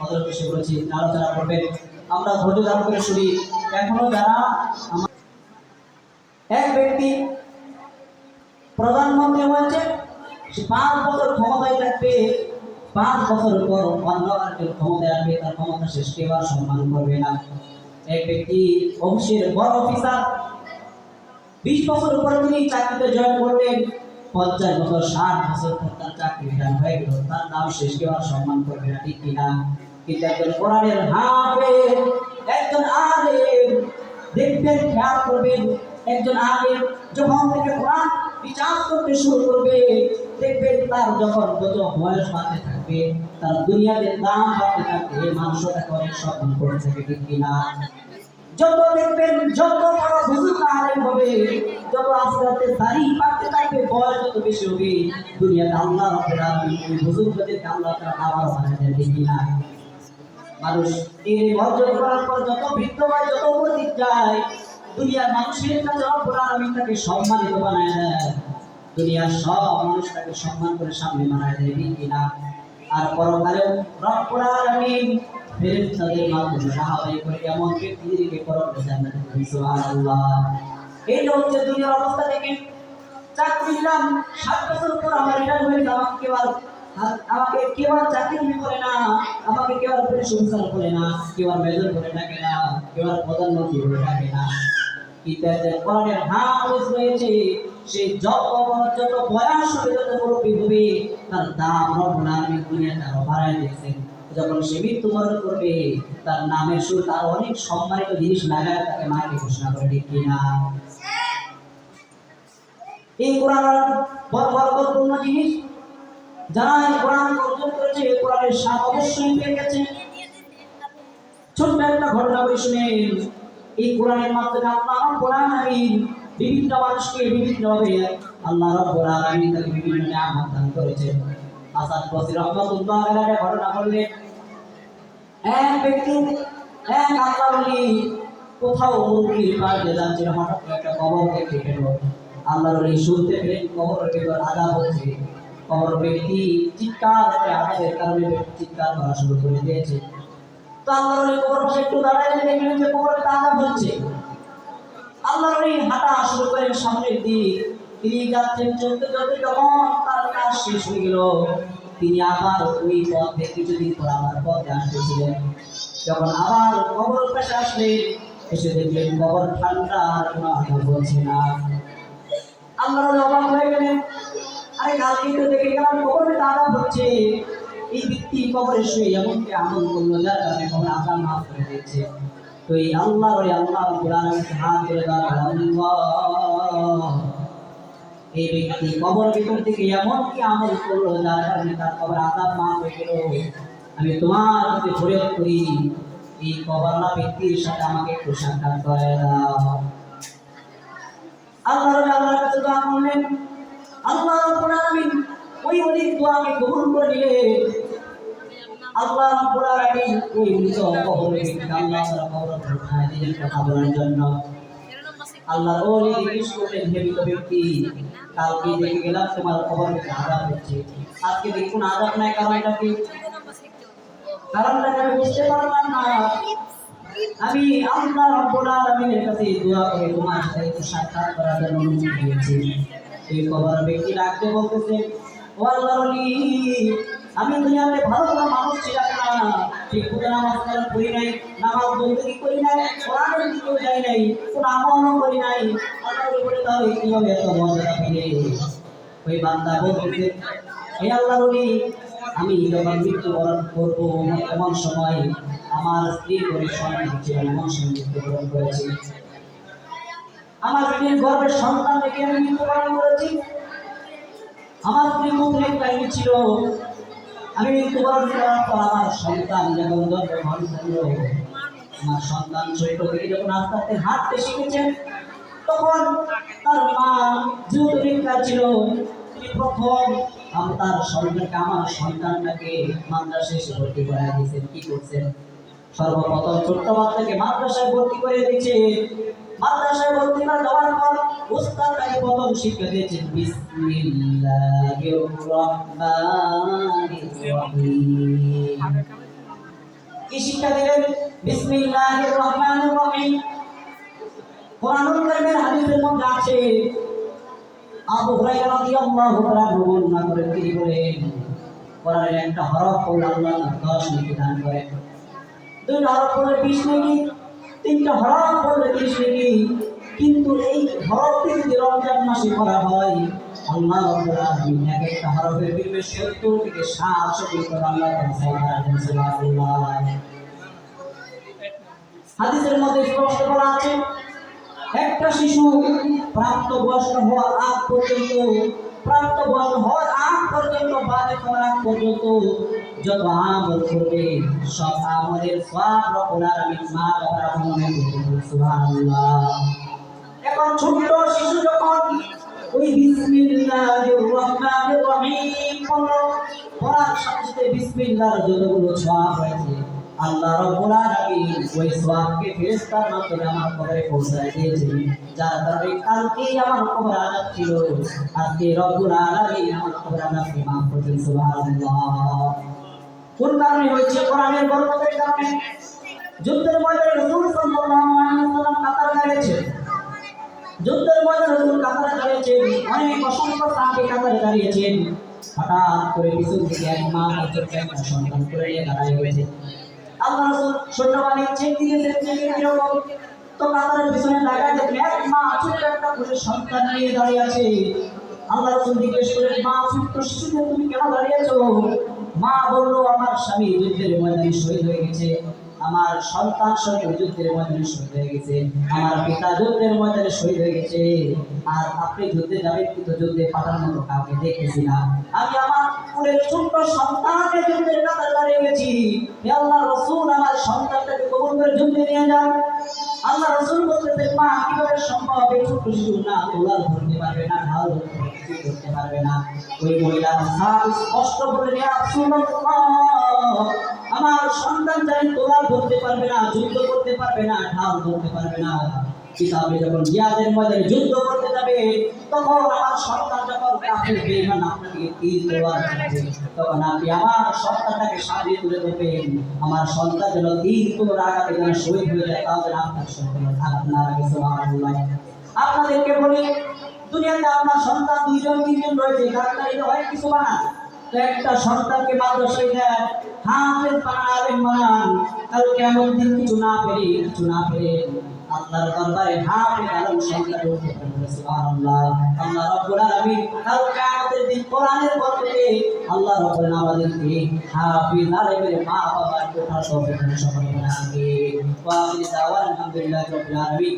হযরত এসে বলেছি আলোচনা করবেন, আমরা ধৈর্য ধারণ করে শুনি। এখনো যারা এক ব্যক্তি প্রধানমন্ত্রী হয়েছে, সে 5 বছর ক্ষমতায় থাকবে, 5 বছর পর অন্য আরেকজন ক্ষমতায় আসবে, তার ক্ষমতা শেষ কেউ আর সম্মান করবে না। এক ব্যক্তি অফিসের বড় অফিসার, 20 বছর পরে তিনি চাকরিতে জয়েন করলেন, 50 বছর 60 বছর পর তার চাকরি রিটার্ন হয়ে গেল, তার নাম শেষ কেউ আর সম্মান করবে না, ঠিক কিনা? কিন্তু একজন কোরআনের হাফেজ, একজন আলেম, দেখবেন খেয়াল করবেন, একজন আলেম যখন থেকে কোরআন বিচার করতে শুরু করবে, দেখবেন তার যখন যত বয়স বাড়তে থাকবে, তার দুনিয়াতে দাম বাড়তে থাকবে, মানুষ তাকে অনেক সম্মান করে থাকে, ঠিক কিনা? যত দেখবেন যত বড় হুজুর আলেম হবে, যত আস্তে আস্তে দাড়ি পাকতে থাকবে, বয়স যত বেশি হবে, দুনিয়াতে আল্লাহ রাব্বুল আলামিন হুজুরদেরকে আল্লাহ তাআলা আবার বানায় দেন, ঠিক কিনা? মানুষ এই অর্জন করার পর যত বৃদ্ধ হয়, যত অতীত যায়, দুনিয়ার মানুষের কাছে রব্বুল আলামিন তাকে সম্মানিত বানায় দেয়, দুনিয়ার সব মানুষ তাকে সম্মান করে সামনে বানায় দেয়, ঠিক কিনা? আর পরকালেও রব্বুল আলামিন ফেরেশতাদের মাধ্যমে সাহাবায়ে করে এমন ব্যক্তিদেরকে পরকালে জান্নাতে দিবেন, সুবহানাল্লাহ। এই হচ্ছে দুনিয়ার অবস্থা। দেখেন, চাকরি নিলাম, 7 বছর পর আমার রিটায়ার হয়ে গেল, আমাকে কেউ আর চাকরি করে না, আমাকে কেউ আর পুলিশ অফিসার করে না, কেউ আর মেজর করে ডাকে না, কেউ আর প্রধানমন্ত্রী করে ডাকে না। কিন্তু কোরআনের হাফেজ রয়েছে, সে যত বয়স হবে, যত মুরব্বী হবে, তার দাম রব্বুল আলামিন দুনিয়াতে আরো বাড়ায় দিয়েছেন। যখন সে মৃত্যুবরণ করবে, তার নামের সুর তার অনেক সম্মানিত জিনিস লাগায় তাকে মাকে ঘোষণা করে, ঠিক কিনা? এই কোরআন বরকতপূর্ণ জিনিস, যারা এই কোরআন অর্জন করেছে, এই কোরআনের স্বাদ অবশ্যই পেয়ে গেছে। ছোট্ট একটা ঘটনা বলে শুনেন। এই কোরআনের মাধ্যমে আল্লাহ রাব্বুল আলামিন বিভিন্ন মানুষকে বিভিন্নভাবে আল্লাহ রাব্বুল আলামিন তাকে বিভিন্ন নিয়ামত দান করেছেন। হাসান বসরি রাহমাতুল্লাহ আলাইহি ঘটনা বললেন, এক ব্যক্তি, এক আল্লাহর ওলি কোথাও মুরগির পাড়ে যাচ্ছিল, হঠাৎ একটা কবর দেখতে পেল। আল্লাহর ওলি শুনতে পেলেন কবরের ভিতর আযাব হচ্ছে, কবর ব্যক্তি চিৎকার করে আযাবের কারণে চিৎকার করা শুরু করে দিয়েছে। তো আল্লাহর ওলি কবর পাশে একটু দাঁড়ায় দেখলেন যে কবরে আযাব হচ্ছে। আল্লাহর ওলি হাঁটা শুরু করেন সামনের দিক, তিনি যাচ্ছেন, চলতে চলতে যখন তার কাজ শেষ হয়ে গেল, তিনি আবার ওই পথে কিছুদিন পর আবার পথে আসতেছিলেন। যখন আবার কবর পাশে আসলেন, এসে দেখলেন কবর ঠান্ডা, কোনো আযাব হচ্ছে না। আল্লাহর ওলি অবাক হয়ে গেলেন, আরে কালকে তো দেখে গেলাম কবরে আযাব হচ্ছে, এই ব্যক্তি কবরে শুয়ে এমন কি আমল করলো যার কারণে কবর আযাব মাফ করে দিয়েছে। তো এই আল্লাহ রাব্বুল আলামিন হাত ধরে আল্লাহ, এই ব্যক্তি কবর ভিতর থেকে এমন কি আমল করলো যার কারণে তার কবর আযাব মাফ হয়ে গেল, আমি তোমার কাছে ফরিয়াদ করি, এই কবরওয়ালা ব্যক্তির সাথে আমাকে একটু সাক্ষাৎ করে দাও। আল্লাহর কাছে দোয়া করলেন, আল্লাহ রাব্বুল আলামিন ওই ওলির দোয়াকে কবুল করে নিলেন। আল্লাহ রাব্বুল আলামিন ওই মৃত কবরে আল্লাহ তাআলা কবর উঠায় দিলেন কথা বলার জন্য। আল্লাহর ওলি জিজ্ঞেস করলেন, হে মৃত ব্যক্তি, কালকে দেখে গেলাম তোমার কবরে আযাব হচ্ছে, আজকে দেখি কোনো আযাব নাই, কারণটা কি? কারণটা আমি বুঝতে পারলাম না। আমি আল্লাহ রাব্বুল আলামিনের কাছে দোয়া করে তোমার সাথে একটু সাক্ষাৎ করার জন্য অনুমতি দিয়েছি। এই কবর ব্যক্তি ডাকতে বলতেছে, ও আল্লাহর ওলি, আমি দুনিয়াতে ভালো কোনো মানুষ ছিলাম না, ঠিক মতো নামাজ কালাম করি নাই, নামাজ বন্দী করি নাই, কোরআনের দিকেও যাই নাই, কোনো আমলও করি নাই, আল্লাহর উপরে তাহলে কিভাবে এত মর্যাদা পেলে? ওই বান্দা বলতেছে, হে আল্লাহর ওলি, আমি যখন মৃত্যুবরণ করবো এমন সময় আমার স্ত্রী করে সন্তান ছিল, এমন সময় মৃত্যুবরণ করেছি, আমার স্ত্রীর গর্ভের সন্তান থেকে আমি মৃত্যুবরণ করেছি, আমার স্ত্রী মুখলেখ কাহিনী ছিল, আমি মৃত্যুবরণ করার পর আমার সন্তান যখন জন্মগ্রহণ করলো, আমার সন্তান ছোট থেকে যখন আস্তে আস্তে হাঁটতে শিখেছেন, তখন তার মা যেহেতু ভিক্ষা ছিল, তিনি প্রথম তার সন্তানকে, আমার সন্তানটাকে মাদ্রাসায় এসে ভর্তি করে দিয়েছেন। কি করছেন? সর্বপ্রথম ছোট্ট বাচ্চাকে মাদ্রাসায় ভর্তি করে দিয়েছে। মাদ্রাসায় ভর্তি করে দেওয়ার পর উস্তাদ তাকে প্রথম শিক্ষা দিয়েছেন বিসমিল্লাহির রহমানির রহিম। কি শিক্ষা দিলেন? বিসমিল্লাহির রহমানির রহিম। কোরআনুল কারীমের হাদিসের মধ্যে আছে, আবু হুরায়রা রাদিয়াল্লাহু তাআলা বর্ণনা করেন, তিনি বলেন কোরআনের একটা হরফ পড়লে আল্লাহ তার 10 নেকি দান করেন, দুইটা হরফ পড়লে 20 নেকি, তিনটা হরফ পড়লে 30 নেকি। কিন্তু এই হরফটি যদি রমজান মাসে পড়া হয়, আল্লাহ রাব্বুল আলামিন এক একটা হরফের বিনিময়ে 70 থেকে 700 করে আল্লাহ তাআলা সওয়াব দেন। সুবহানাল্লাহ। হাদিসের মধ্যে স্পষ্ট বলা আছে, একটা শিশু প্রাপ্তবয়স্ক হওয়ার আগ পর্যন্ত, বালিগ হওয়ার আগ পর্যন্ত যত আমল করবে, সব আমলের সওয়াব রব্বুল আলামিন মা বাবার আমলে দিবেন। সুবহানাল্লাহ। এখন ছোট্ট শিশু যখন ওই বিসমিল্লাহির রহমানির রহিম পড়ার সাথে সাথে বিসমিল্লাহর যতগুলো সওয়াব রয়েছে, আল্লাহ রাব্বুল আলামিন ওই সওয়াবকে ফেরেশতার মাধ্যমে আমার কবরে পৌঁছায় দিয়েছেন। যার কারণে কালকে আমার কবর আযাব ছিল, আজকে রব্বুল আলামিন আমার কবর আযাবকে মাফ করেছেন। সুবহানাল্লাহ। কোন কারণে হয়েছে? কোরআনের বরকতের কারণে। যুদ্ধের ময়দানে রাসূল সাল্লাল্লাহু আলাইহি ওয়াসাল্লাম কাতার দাঁড়িয়েছেন, যুদ্ধের ময়দানে রাসূল কাতারে দাঁড়িয়েছেন, অনেক অসংখ্য সাহাবী কাতারে দাঁড়িয়েছেন। হঠাৎ করে পিছন থেকে এক মা তার ছোট্ট একটা সন্তান করে নিয়ে দাঁড়ায় গেছে। আল্লাহ রাসূল সৈন্যবাহিনী চেক দিয়েছেন, চেকের কিরকম, তো কাতারের পিছনে দাঁড়িয়ে দেখলেন এক মা ছোট্ট একটা করে সন্তান নিয়ে দাঁড়িয়ে আছে। আল্লাহ রাসূল জিজ্ঞেস করলেন, মা ছোট্ট শিশুকে তুমি কেন দাঁড়িয়েছো? মা বলল, আমার স্বামী যুদ্ধের ময়দানে শহীদ হয়ে গেছে, আমার সন্তান সঙ্গে যুদ্ধের ময়দানে শহীদ হয়ে গেছে, আমার পিতা যুদ্ধের ময়দানে শহীদ হয়ে গেছে, আর আপনি যুদ্ধে যাবেন কিন্তু যুদ্ধে পাঠানোর মতো কাউকে দেখতেছি না। আমি আমার কুলের ছোট্ট সন্তানকে যুদ্ধের কাতারে দাঁড়িয়ে গেছি। হে আল্লাহ রাসূল, আমার সন্তানটাকে কবুল করে যুদ্ধে নিয়ে যান। আল্লাহ রাসূল বলতেছেন, মা কিভাবে সম্ভব? এই ছোট্ট শিশু না তোলার ধরতে পারবে না, ঢাল ধরতে পারবে না। ওই মহিলার সাহাবী স্পষ্ট বলে, ইয়া রাসূলুল্লাহ, আমার সন্তান জানি তোলার ধরতে পারবে না, যুদ্ধ করতে পারবে না, ঢাল ধরতে পারবে না। কিতাবে যখন জিহাদের ময়দানে যুদ্ধ করতে যাবে, তখন আমার সন্তান যখন কাফের বেঈমান আপনাকে তীর তলোয়ার চালাবে, তখন আপনি আমার সন্তানটাকে সামনে তুলে ধরবেন। আমার সন্তান যেন তীর তলোয়ার আঘাতে যেন শহীদ হয়ে যায়, তাহলে আপনার সন্তান আঘাত না লাগে। সুবহানাল্লাহ। আপনাদেরকে বলি, দুনিয়াতে আপনার সন্তান 2 জন 3 জন রয়েছে, ডাক্তারিতে অনেক কিছু বানান, তো একটা সন্তানকে মাদ্রাসায় দেন, হাফেজ বানান, আলেম বানান, কাল কেমন দিন কিছু না পেরে আল্লাহর দরবারে হাফেজ আলেম সন্তান উঠতে পারবে। সুবহানাল্লাহ। আল্লাহ রাব্বুল আলামিন কাল কিয়ামতের দিন কোরআনের বরকতে আল্লাহ রাব্বুল আলামিন আমাদেরকে হাফেজ আলেমের মা বাবার কোঠার তৌফিক দান করেন। আমিন। ওয়া আখিরু দাওয়ানা আলহামদুলিল্লাহি রাব্বিল আলামিন।